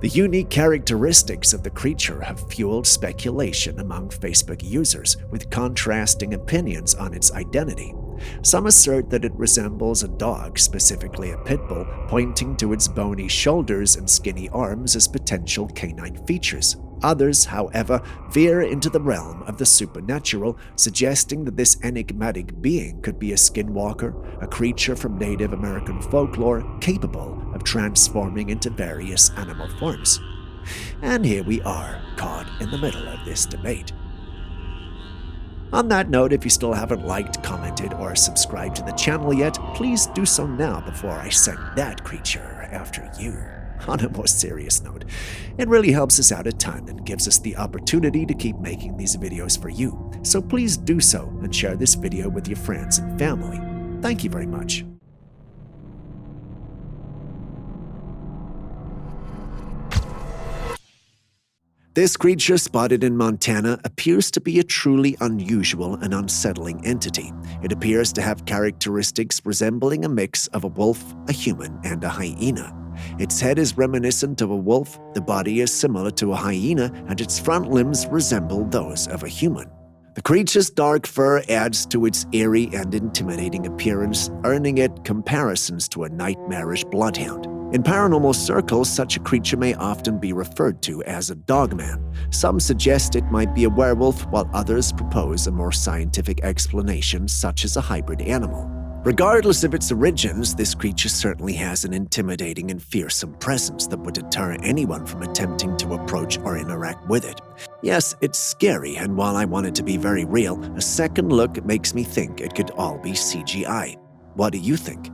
The unique characteristics of the creature have fueled speculation among Facebook users, with contrasting opinions on its identity. Some assert that it resembles a dog, specifically a pit bull, pointing to its bony shoulders and skinny arms as potential canine features. Others, however, veer into the realm of the supernatural, suggesting that this enigmatic being could be a skinwalker, a creature from Native American folklore capable of transforming into various animal forms. And here we are, caught in the middle of this debate. On that note, if you still haven't liked, commented, or subscribed to the channel yet, please do so now before I send that creature after you. On a more serious note, it really helps us out a ton and gives us the opportunity to keep making these videos for you. So please do so and share this video with your friends and family. Thank you very much. This creature spotted in Montana appears to be a truly unusual and unsettling entity. It appears to have characteristics resembling a mix of a wolf, a human, and a hyena. Its head is reminiscent of a wolf, the body is similar to a hyena, and its front limbs resemble those of a human. The creature's dark fur adds to its eerie and intimidating appearance, earning it comparisons to a nightmarish bloodhound. In paranormal circles, such a creature may often be referred to as a dogman. Some suggest it might be a werewolf, while others propose a more scientific explanation, such as a hybrid animal. Regardless of its origins, this creature certainly has an intimidating and fearsome presence that would deter anyone from attempting to approach or interact with it. Yes, it's scary, and while I want it to be very real, a second look makes me think it could all be CGI. What do you think?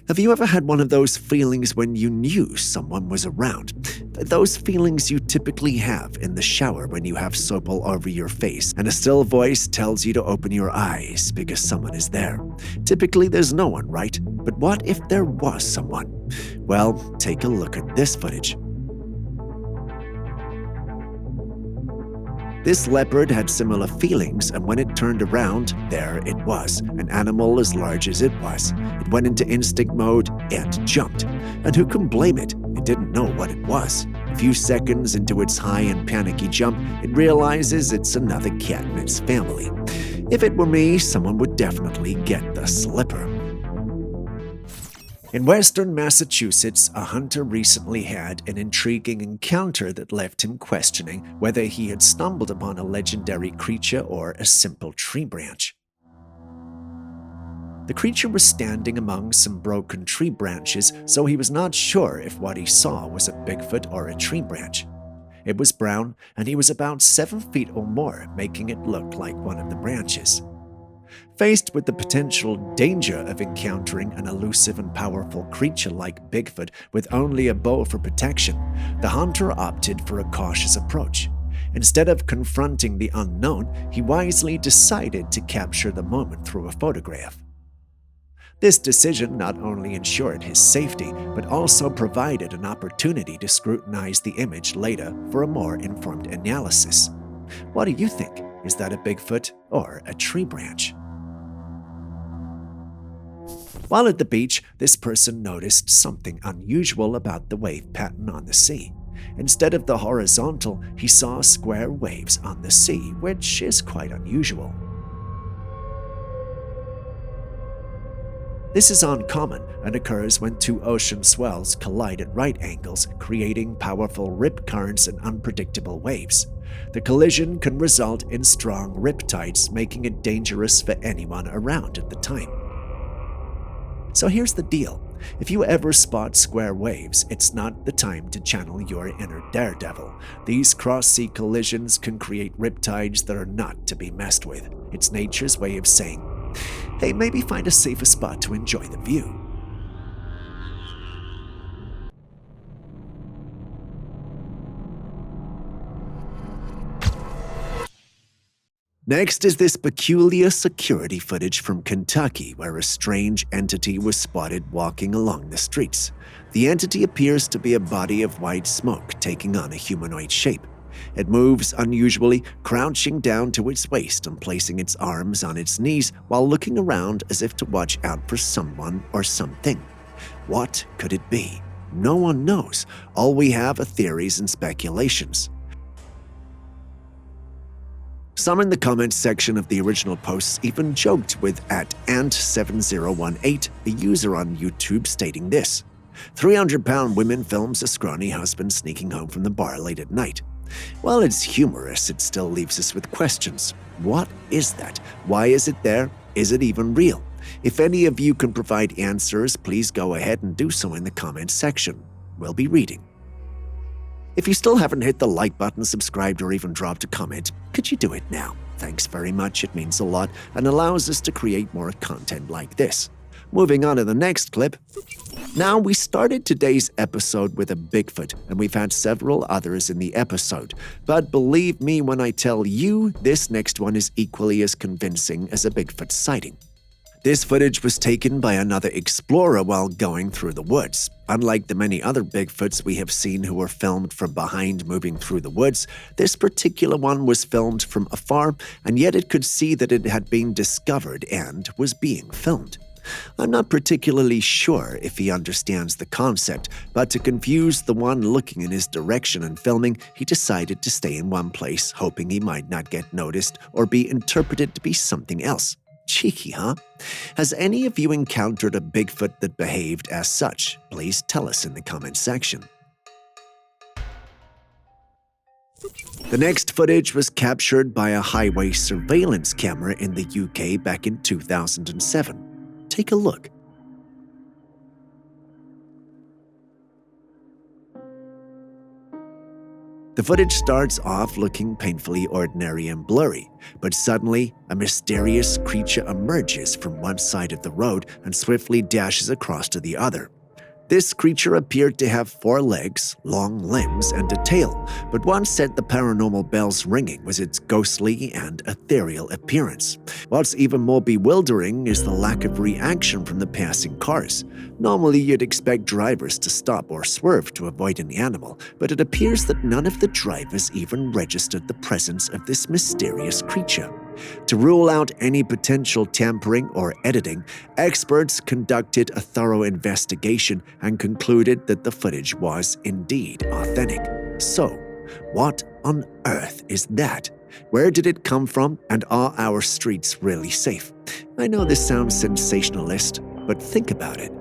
Have you ever had one of those feelings when you knew someone was around? Those feelings you typically have in the shower when you have soap all over your face and a still voice tells you to open your eyes because someone is there. Typically there's no one, right? But what if there was someone? Well, take a look at this footage. This leopard had similar feelings, and when it turned around, there it was, an animal as large as it was. It went into instinct mode and jumped. And who can blame it? It didn't know what it was. A few seconds into its high and panicky jump, it realizes it's another cat in its family. If it were me, someone would definitely get the slipper. In western Massachusetts, a hunter recently had an intriguing encounter that left him questioning whether he had stumbled upon a legendary creature or a simple tree branch. The creature was standing among some broken tree branches, so he was not sure if what he saw was a Bigfoot or a tree branch. It was brown, and he was about 7 feet or more, making it look like one of the branches. Faced with the potential danger of encountering an elusive and powerful creature like Bigfoot with only a bow for protection, the hunter opted for a cautious approach. Instead of confronting the unknown, he wisely decided to capture the moment through a photograph. This decision not only ensured his safety, but also provided an opportunity to scrutinize the image later for a more informed analysis. What do you think? Is that a Bigfoot or a tree branch? While at the beach, this person noticed something unusual about the wave pattern on the sea. Instead of the horizontal, he saw square waves on the sea, which is quite unusual. This is uncommon and occurs when two ocean swells collide at right angles, creating powerful rip currents and unpredictable waves. The collision can result in strong rip tides, making it dangerous for anyone around at the time. So here's the deal. If you ever spot square waves, it's not the time to channel your inner daredevil. These cross-sea collisions can create riptides that are not to be messed with. It's nature's way of saying, hey, maybe find a safer spot to enjoy the view. Next is this peculiar security footage from Kentucky where a strange entity was spotted walking along the streets. The entity appears to be a body of white smoke taking on a humanoid shape. It moves unusually, crouching down to its waist and placing its arms on its knees while looking around as if to watch out for someone or something. What could it be? No one knows. All we have are theories and speculations. Some in the comments section of the original posts even joked with @ant7018, a user on YouTube, stating this: 300-pound woman films a scrawny husband sneaking home from the bar late at night. While it's humorous, it still leaves us with questions. What is that? Why is it there? Is it even real? If any of you can provide answers, please go ahead and do so in the comments section. We'll be reading. If you still haven't hit the like button, subscribed, or even dropped a comment, could you do it now? Thanks very much, it means a lot and allows us to create more content like this. Moving on to the next clip. Now, we started today's episode with a Bigfoot, and we've had several others in the episode. But believe me when I tell you, this next one is equally as convincing as a Bigfoot sighting. This footage was taken by another explorer while going through the woods. Unlike the many other Bigfoots we have seen who were filmed from behind moving through the woods, this particular one was filmed from afar, and yet it could see that it had been discovered and was being filmed. I'm not particularly sure if he understands the concept, but to confuse the one looking in his direction and filming, he decided to stay in one place, hoping he might not get noticed or be interpreted to be something else. Cheeky, huh? Has any of you encountered a Bigfoot that behaved as such? Please tell us in the comments section. The next footage was captured by a highway surveillance camera in the UK back in 2007. Take a look. The footage starts off looking painfully ordinary and blurry, but suddenly a mysterious creature emerges from one side of the road and swiftly dashes across to the other. This creature appeared to have 4 legs, long limbs, and a tail, but what set the paranormal bells ringing was its ghostly and ethereal appearance. What's even more bewildering is the lack of reaction from the passing cars. Normally, you'd expect drivers to stop or swerve to avoid an animal, but it appears that none of the drivers even registered the presence of this mysterious creature. To rule out any potential tampering or editing, experts conducted a thorough investigation and concluded that the footage was indeed authentic. So, what on earth is that? Where did it come from, and are our streets really safe? I know this sounds sensationalist, but think about it.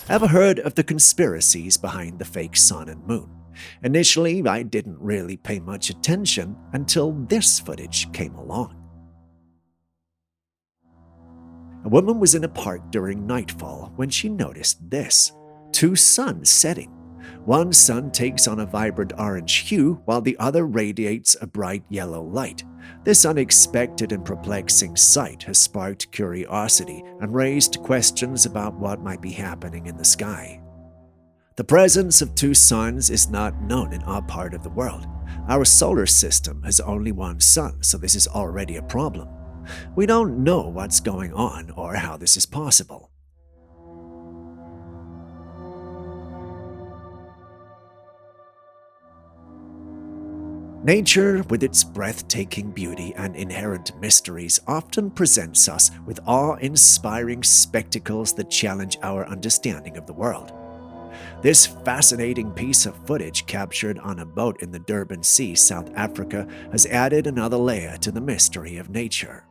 Ever heard of the conspiracies behind the fake sun and moon? Initially, I didn't really pay much attention until this footage came along. A woman was in a park during nightfall when she noticed this: 2 suns setting. One sun takes on a vibrant orange hue while the other radiates a bright yellow light. This unexpected and perplexing sight has sparked curiosity and raised questions about what might be happening in the sky. The presence of 2 suns is not known in our part of the world. Our solar system has only one sun, so this is already a problem. We don't know what's going on or how this is possible. Nature, with its breathtaking beauty and inherent mysteries, often presents us with awe-inspiring spectacles that challenge our understanding of the world. This fascinating piece of footage captured on a boat in the Durban Sea, South Africa, has added another layer to the mystery of nature.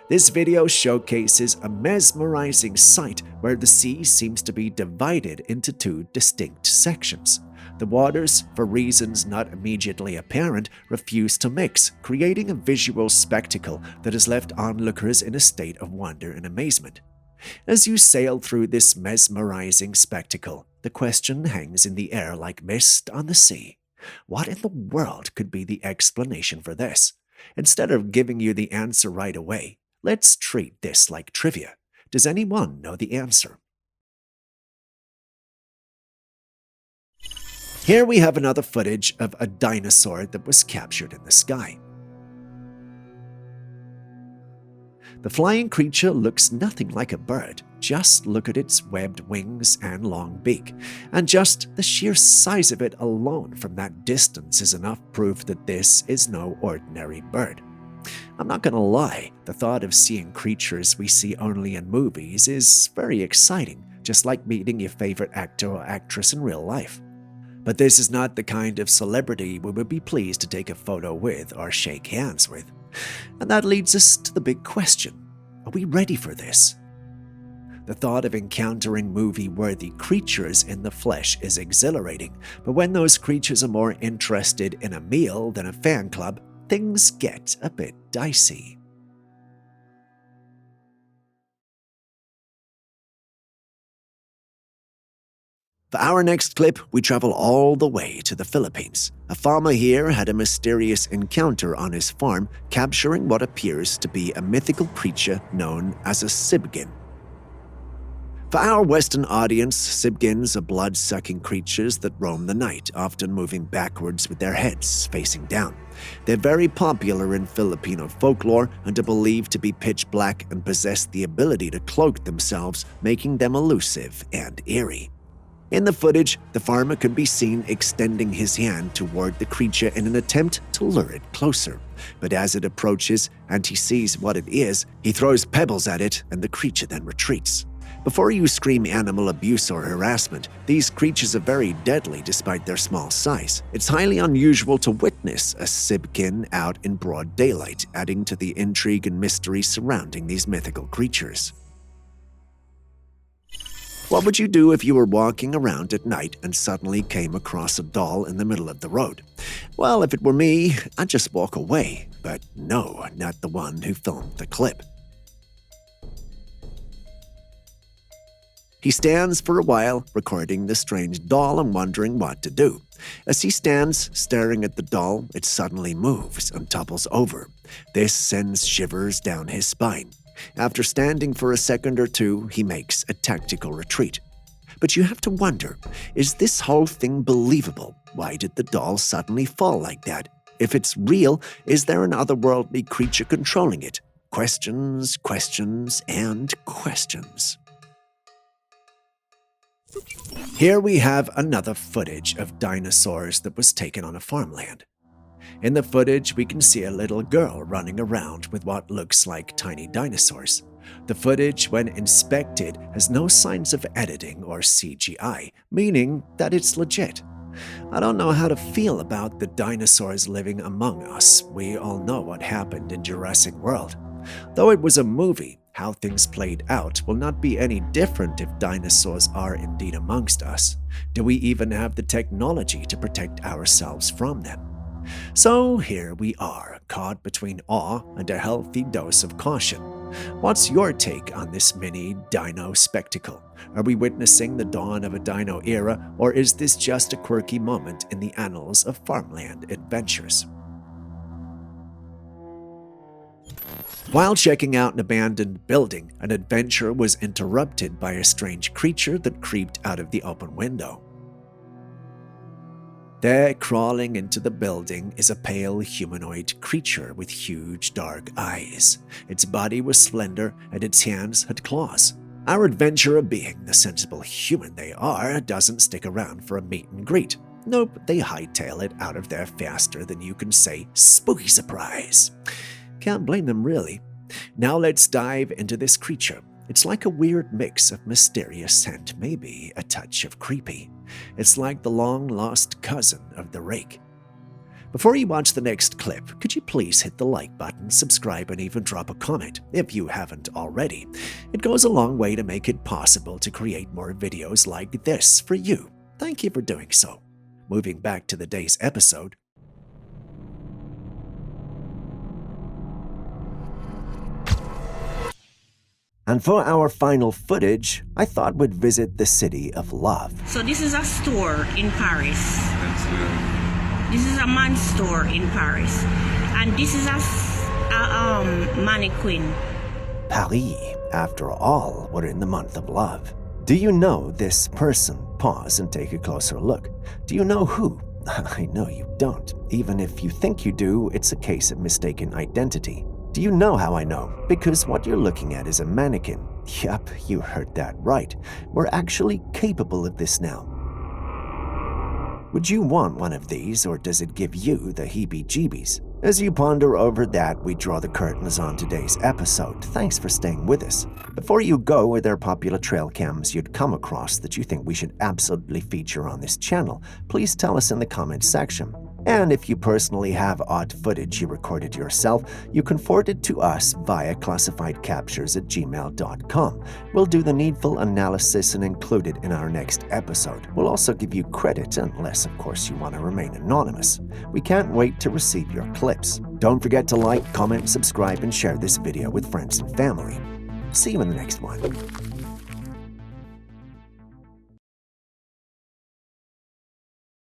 This video showcases a mesmerizing sight where the sea seems to be divided into 2 distinct sections. The waters, for reasons not immediately apparent, refuse to mix, creating a visual spectacle that has left onlookers in a state of wonder and amazement. As you sail through this mesmerizing spectacle, the question hangs in the air like mist on the sea. What in the world could be the explanation for this? Instead of giving you the answer right away, let's treat this like trivia. Does anyone know the answer? Here we have another footage of a dinosaur that was captured in the sky. The flying creature looks nothing like a bird. Just look at its webbed wings and long beak. And just the sheer size of it alone from that distance is enough proof that this is no ordinary bird. I'm not gonna lie, the thought of seeing creatures we see only in movies is very exciting, just like meeting your favorite actor or actress in real life. But this is not the kind of celebrity we would be pleased to take a photo with or shake hands with. And that leads us to the big question. Are we ready for this? The thought of encountering movie-worthy creatures in the flesh is exhilarating, but when those creatures are more interested in a meal than a fan club, things get a bit dicey. For our next clip, we travel all the way to the Philippines. A farmer here had a mysterious encounter on his farm, capturing what appears to be a mythical creature known as a sibgin. For our Western audience, sibgins are blood-sucking creatures that roam the night, often moving backwards with their heads facing down. They're very popular in Filipino folklore and are believed to be pitch black and possess the ability to cloak themselves, making them elusive and eerie. In the footage, the farmer can be seen extending his hand toward the creature in an attempt to lure it closer. But as it approaches and he sees what it is, he throws pebbles at it and the creature then retreats. Before you scream animal abuse or harassment, these creatures are very deadly despite their small size. It's highly unusual to witness a sibgin out in broad daylight, adding to the intrigue and mystery surrounding these mythical creatures. What would you do if you were walking around at night and suddenly came across a doll in the middle of the road? Well, if it were me, I'd just walk away. But no, not the one who filmed the clip. He stands for a while, recording the strange doll and wondering what to do. As he stands staring at the doll, it suddenly moves and topples over. This sends shivers down his spine. After standing for a second or two, he makes a tactical retreat. But you have to wonder, is this whole thing believable? Why did the doll suddenly fall like that? If it's real, is there an otherworldly creature controlling it? Questions, questions, and questions. Here we have another footage of dinosaurs that was taken on a farmland. In the footage, we can see a little girl running around with what looks like tiny dinosaurs. The footage, when inspected, has no signs of editing or CGI, meaning that it's legit. I don't know how to feel about the dinosaurs living among us. We all know what happened in Jurassic World. Though it was a movie, how things played out will not be any different if dinosaurs are indeed amongst us. Do we even have the technology to protect ourselves from them? So here we are, caught between awe and a healthy dose of caution. What's your take on this mini dino spectacle? Are we witnessing the dawn of a dino era, or is this just a quirky moment in the annals of farmland adventures? While checking out an abandoned building, an adventure was interrupted by a strange creature that creeped out of the open window. There, crawling into the building, is a pale humanoid creature with huge dark eyes. Its body was slender and its hands had claws. Our adventurer, being the sensible human they are, doesn't stick around for a meet and greet. Nope, they hightail it out of there faster than you can say, "Spooky surprise." Can't blame them, really. Now let's dive into this creature. It's like a weird mix of mysterious and maybe a touch of creepy. It's like the long-lost cousin of the rake. Before you watch the next clip, could you please hit the like button, subscribe, and even drop a comment if you haven't already? It goes a long way to make it possible to create more videos like this for you. Thank you for doing so. Moving back to the day's episode. And for our final footage, I thought we'd visit the City of Love. So this is a store in Paris. This is a man's store in Paris. And this is a mannequin. Paris, after all, we're in the month of love. Do you know this person? Pause and take a closer look. Do you know who? I know you don't. Even if you think you do, it's a case of mistaken identity. Do you know how I know? Because what you're looking at is a mannequin. Yup, you heard that right. We're actually capable of this now. Would you want one of these, or does it give you the heebie-jeebies? As you ponder over that, we draw the curtains on today's episode. Thanks for staying with us. Before you go, are there popular trail cams you'd come across that you think we should absolutely feature on this channel? Please tell us in the comments section. And if you personally have odd footage you recorded yourself, you can forward it to us via classifiedcaptures@gmail.com. We'll do the needful analysis and include it in our next episode. We'll also give you credit, unless of course you want to remain anonymous. We can't wait to receive your clips. Don't forget to like, comment, subscribe, and share this video with friends and family. See you in the next one.